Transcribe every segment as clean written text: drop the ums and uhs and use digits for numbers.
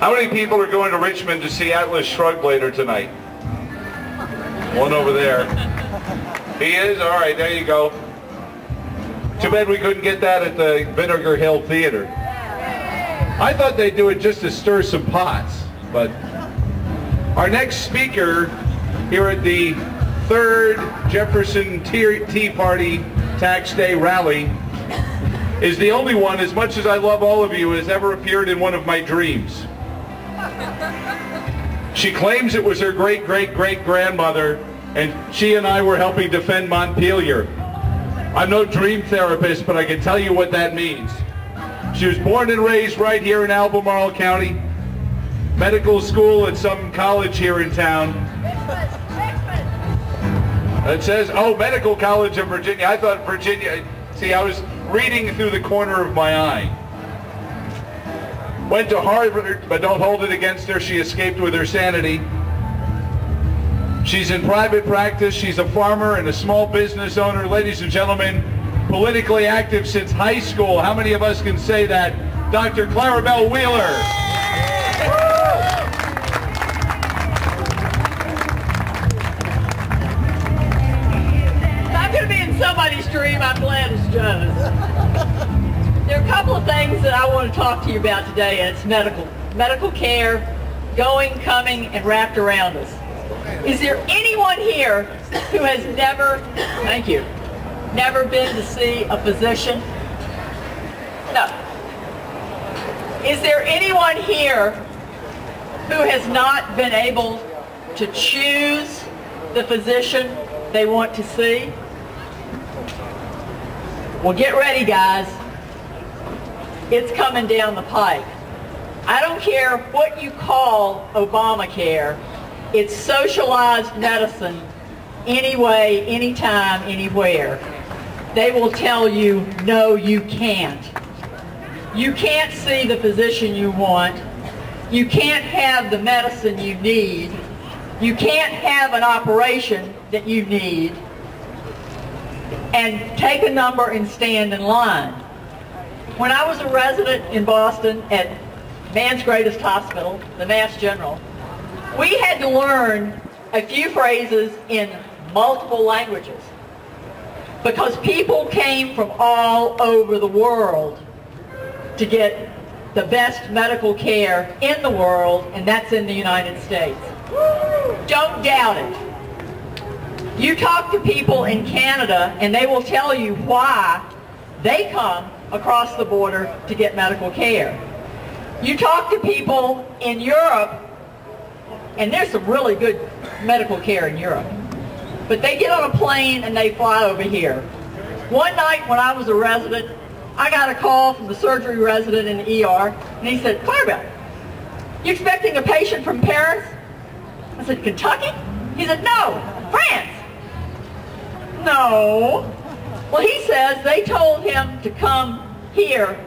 How many people are going to Richmond to see Atlas Shrugged later tonight? One over there. He is? All right, there you go. Too bad we couldn't get that at the Vinegar Hill Theater. I thought they'd do it just to stir some pots, but our next speaker here at the 3rd Jefferson Tea Party Tax Day Rally is the only one, as much as I love all of you, has ever appeared in one of my dreams. She claims it was her great-great-great-grandmother, and she and I were helping defend Montpelier. I'm no dream therapist, but I can tell you what that means. She was born and raised right here in Albemarle County, medical school at some college here in town. It says, oh, Medical College of Virginia. I thought Virginia, see, I was reading through the corner of my eye. Went to Harvard, but don't hold it against her. She escaped with her sanity. She's in private practice. She's a farmer and a small business owner. Ladies and gentlemen, politically active since high school. How many of us can say that? Dr. Clara Belle Wheeler. If I'm going to be in somebody's dream, I'm glad it's Joe's. There are a couple of things that I want to talk to you about today, and it's medical care, going, coming, and wrapped around us. Is there anyone here who has never, thank you, never been to see a physician? No. Is there anyone here who has not been able to choose the physician they want to see? Well, get ready, guys. It's coming down the pike. I don't care what you call Obamacare. It's socialized medicine anyway, anytime, anywhere. They will tell you, no, you can't. You can't see the physician you want. You can't have the medicine you need. You can't have an operation that you need and take a number and stand in line. When I was a resident in Boston at man's greatest hospital, the Mass General, we had to learn a few phrases in multiple languages because people came from all over the world to get the best medical care in the world, and that's in the United States. Don't doubt it. You talk to people in Canada and they will tell you why they come across the border to get medical care. You talk to people in Europe, and there's some really good medical care in Europe, but they get on a plane and they fly over here. One night when I was a resident, I got a call from the surgery resident in the ER, and he said, Clara Belle, you expecting a patient from Paris? I said, Kentucky? He said, no, France. No. Well, he says they told him to come here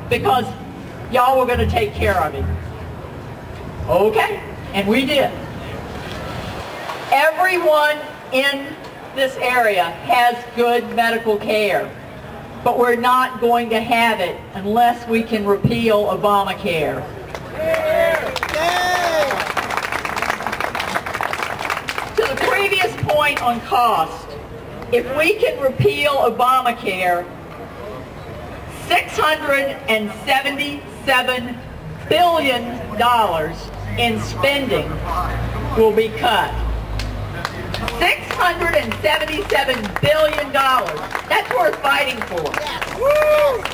because y'all were going to take care of him. Okay, and we did. Everyone in this area has good medical care, but we're not going to have it unless we can repeal Obamacare. To the previous point on cost, if we can repeal Obamacare, $677 billion in spending will be cut. $677 billion. That's worth fighting for.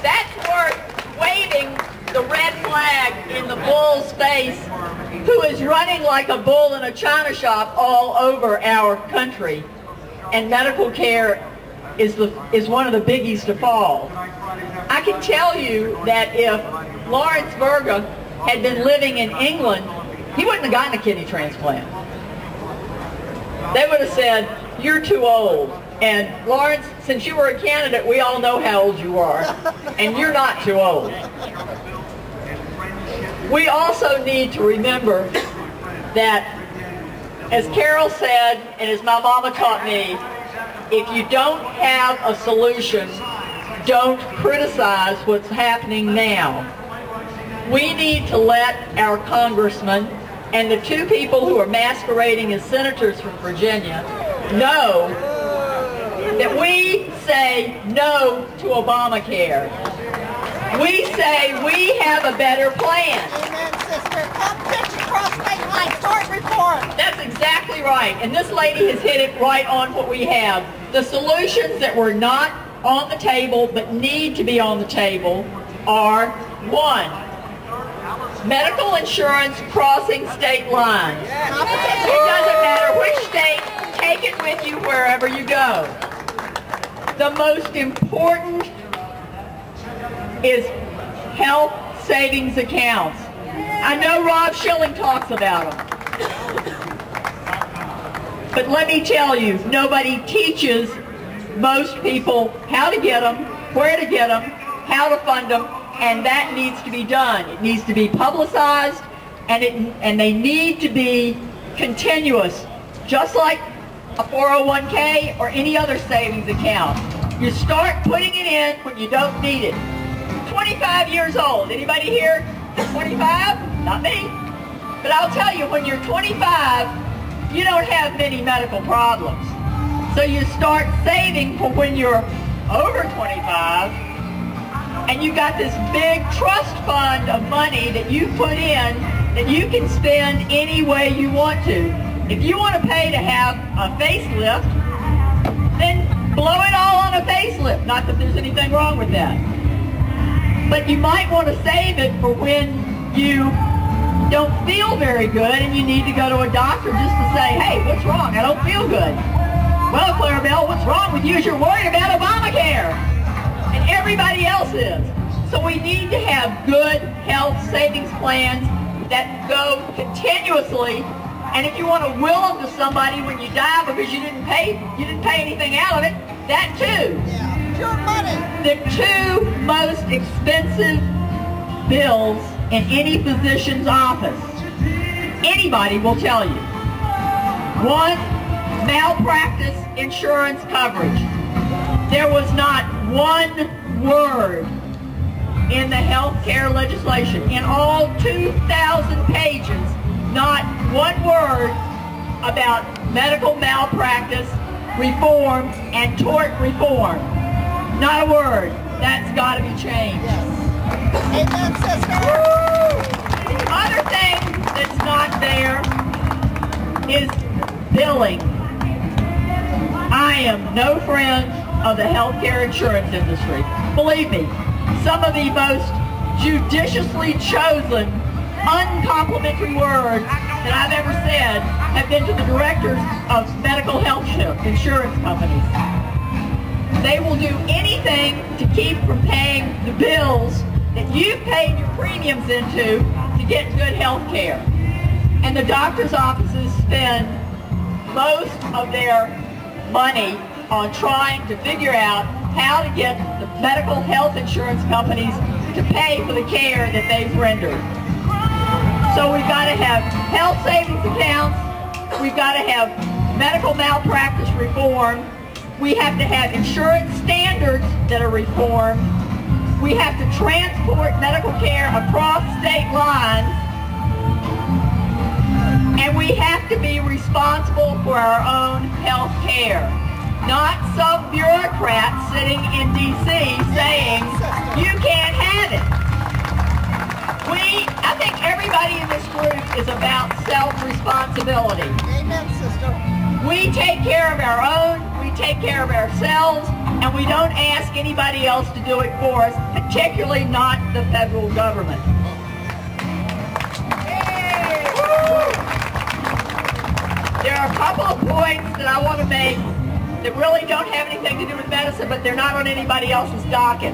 That's worth waving the red flag in the bull's face who is running like a bull in a china shop all over our country. And medical care is one of the biggies to fall. I can tell you that if Lawrence Berger had been living in England, he wouldn't have gotten a kidney transplant. They would have said, you're too old. And Lawrence, since you were a candidate, we all know how old you are. And you're not too old. We also need to remember that, as Carol said, and as my mama taught me, if you don't have a solution, don't criticize what's happening now. we need to let our congressman and the two people who are masquerading as senators from Virginia know that we say no to Obamacare. We say we have a better plan. Amen, sister. Come pitch across state lines. Start reform. That's exactly right. And this lady has hit it right on what we have. The solutions that were not on the table but need to be on the table are: 1, medical insurance crossing state lines. It doesn't matter which state, take it with you wherever you go. The most important is health savings accounts. I know Rob Schilling talks about them. But let me tell you, nobody teaches most people how to get them, where to get them, how to fund them, and that needs to be done. It needs to be publicized, and they need to be continuous, just like a 401k or any other savings account. You start putting it in when you don't need it. 25 years old. Anybody here is 25? Not me. But I'll tell you, when you're 25, you don't have many medical problems. So you start saving for when you're over 25, and you got this big trust fund of money that you put in that you can spend any way you want to. If you want to pay to have a facelift, then blow it all on a facelift. Not that there's anything wrong with that. But you might want to save it for when you don't feel very good and you need to go to a doctor just to say, hey, what's wrong? I don't feel good. Well, Clara Belle, what's wrong with you is you're worried about Obamacare. And everybody else is. So we need to have good health savings plans that go continuously. And if you want to will them to somebody when you die because you didn't pay anything out of it, that too. Yeah, pure money. The two most expensive bills in any physician's office, anybody will tell you. 1, malpractice insurance coverage. There was not one word in the health care legislation, in all 2,000 pages, not one word about medical malpractice reform and tort reform. Not a word. That's got to be changed. Yes. Amen, sister. The other thing that's not there is billing. I am no friend of the healthcare insurance industry. Believe me, some of the most judiciously chosen, uncomplimentary words that I've ever said have been to the directors of medical health insurance companies. They will do anything to keep from paying the bills that you've paid your premiums into to get good health care. And the doctor's offices spend most of their money on trying to figure out how to get the medical health insurance companies to pay for the care that they've rendered. So we've got to have health savings accounts, we've got to have medical malpractice reform, we have to have insurance standards that are reformed, we have to transport medical care across state lines, and we have to be responsible for our own health care. Not some bureaucrat sitting in D.C. saying, you can't have it. I think everybody in this group is about self-responsibility. Amen, sister. We take care of our own, we take care of ourselves, and we don't ask anybody else to do it for us, particularly not the federal government. There are a couple of points that I want to make that really don't have anything to do with medicine, but they're not on anybody else's docket.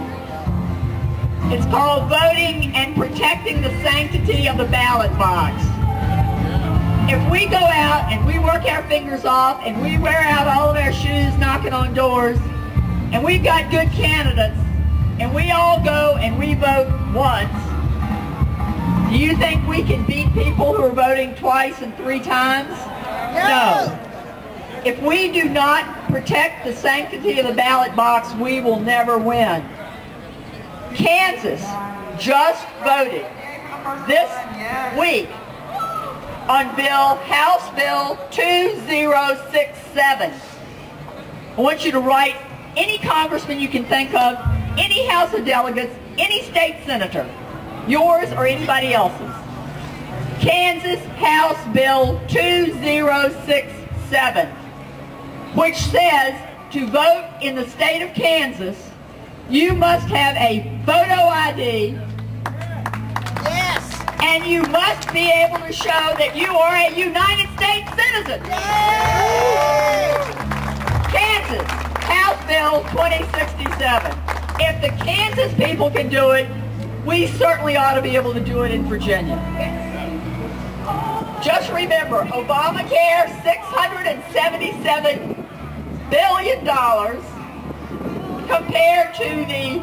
It's called voting and protecting the sanctity of the ballot box. If we go out and we work our fingers off and we wear out all of our shoes knocking on doors, and we've got good candidates, and we all go and we vote once, do you think we can beat people who are voting twice and 3 times? No. If we do not protect the sanctity of the ballot box, we will never win. Kansas just voted this week on House Bill 2067. I want you to write any congressman you can think of, any House of Delegates, any state senator, yours or anybody else's. Kansas House Bill 2067, which says to vote in the state of Kansas, you must have a photo ID. Yes. And you must be able to show that you are a United States citizen. Yay! Kansas, House Bill 2067. If the Kansas people can do it, we certainly ought to be able to do it in Virginia. Just remember, Obamacare, $677 billion compared to the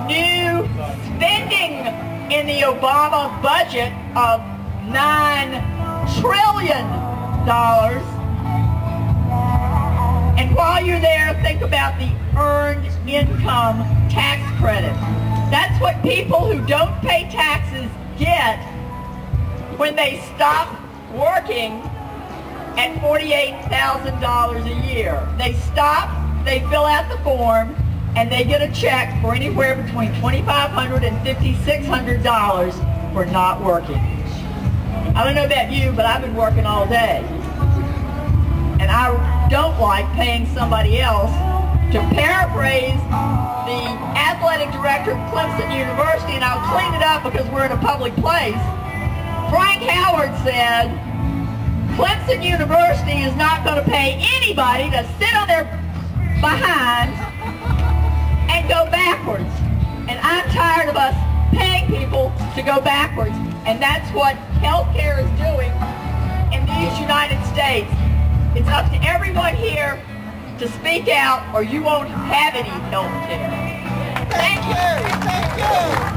new spending in the Obama budget of $9 trillion. And while you're there, think about the earned income tax credit. That's what people who don't pay taxes get when they stop working at $48,000 a year. They stop, they fill out the form, and they get a check for anywhere between $2,500 and $5,600 for not working. I don't know about you, but I've been working all day. And I don't like paying somebody else. To paraphrase the athletic director of Clemson University, and I'll clean it up because we're in a public place, Frank Howard said, Clemson University is not going to pay anybody to sit on their behinds and go backwards. And I'm tired of us paying people to go backwards. And that's what healthcare is doing in these United States. It's up to everyone here to speak out or you won't have any healthcare. Thank you. Thank you.